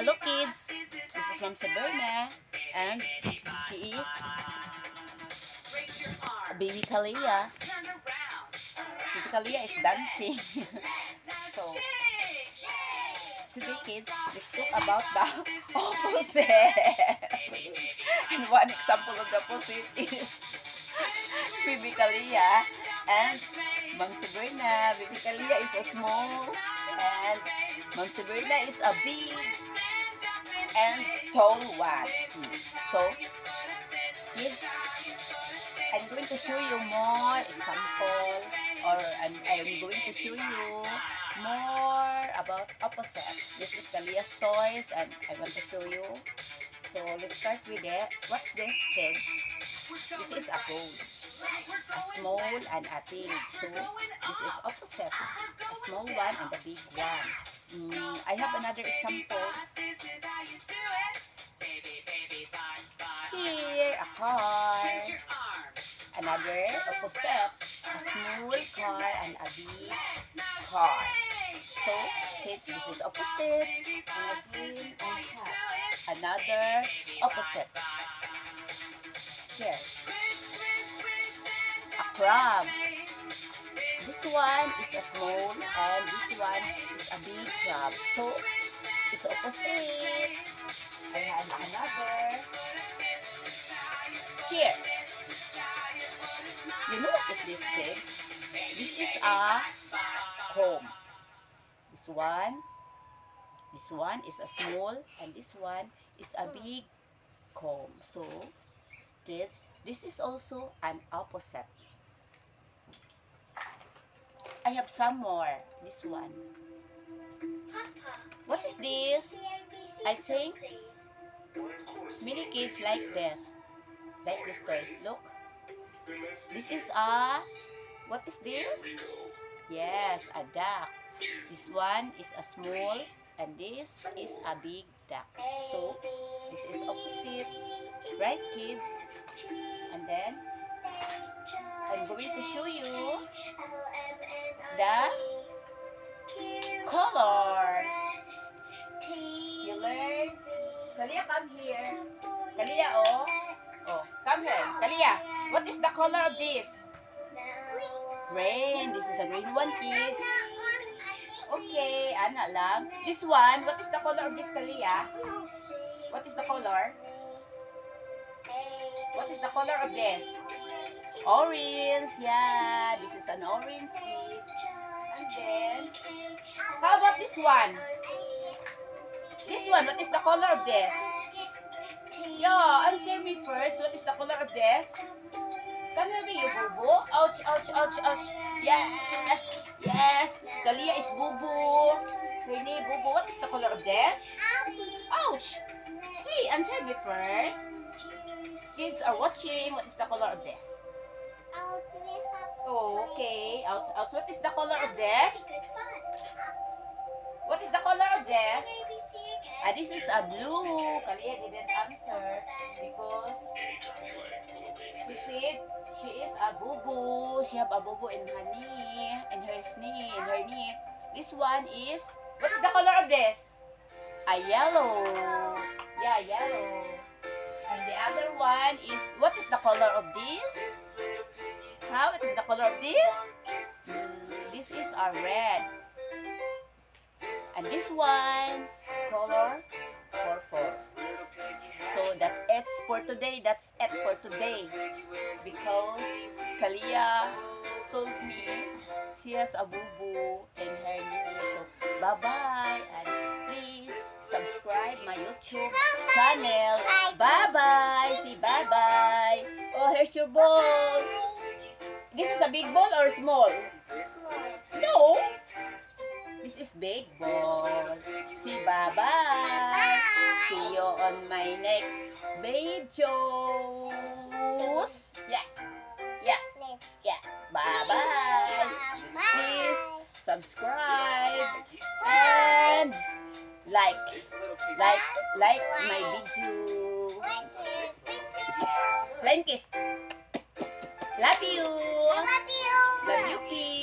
Hello kids, this is Ma'am Sabrina and she is Baby Kalia. Baby Kalia is dancing. So today kids, let's talk about the opposite. And one example of the opposite is Baby Kalia and Ma'am Sabrina. Baby Kalia is a small and Ma'am Sabrina is a big and tall one. So, kids, I'm going to show you more example, or I'm going to show you more about opposite. This is Kalia's toys, and I want to show you. So let's start with it. What's this, kids? This is a bowl. A small and a big. So this is opposite. A small one and a big one. I have another example. Here, a car. Another opposite, a small car and a big car. So, kids, this is opposite. And again, I have another opposite. Here, a crab. This one is a small and this one is a big crab. So, it's opposite. I have another. Here. You know what is this, kids? This is a comb. This one is a small and this one is a big comb. So, kids, this is also an opposite. I have some more. This one. What is this? I think many kids like this. Like this toys. Look. This is a, what is this? Yes, a duck. This one is a small and this is a big duck. So, this is opposite. Right, kids? And then, I'm going to show you the color. You learn. Kalia, come here. Kalia, oh. Oh, come here. Kalia, what is the color of this? Green. This is a green one, kids. Okay, Ana lang. This one, what is the color of this, Kalia? What is the color? What is the color of this? Orange. Yeah, this is an orange, kids. And then, how about this one? This one, what is the color of this? Yeah, answer me first. What is the color of this? Come here, you boo-boo. Ouch, ouch, ouch, ouch. Yes, yes. Kalia is boo-boo. Rene, boo-boo. What is the color of this? Ouch. Hey, answer me first. Kids are watching. What is the color of this? Oh, okay. Ouch, ouch. What is the color of this? What is the color of this? This is a blue. Kalia didn't answer because she said she is a boo-boo. She have a boo-boo in her knee, in her knee. This one is, what is the color of this? A yellow. Yeah, yellow. And the other one is, what is the color of this? How? What is the color of this? This is a red. And this one, color purple. So that's it for today. That's it for today. Because Kalia told me she has a boo-boo in her knee. So bye-bye. And please subscribe my YouTube channel. Bye-bye. Say bye-bye. Oh, here's your ball. This is a big ball or small? No. This is big ball. See, bye-bye. See you on my next videos. Yeah. Yeah. Yeah. Bye-bye. Please subscribe and like my video. Flying kiss. Love you. Love you, kids.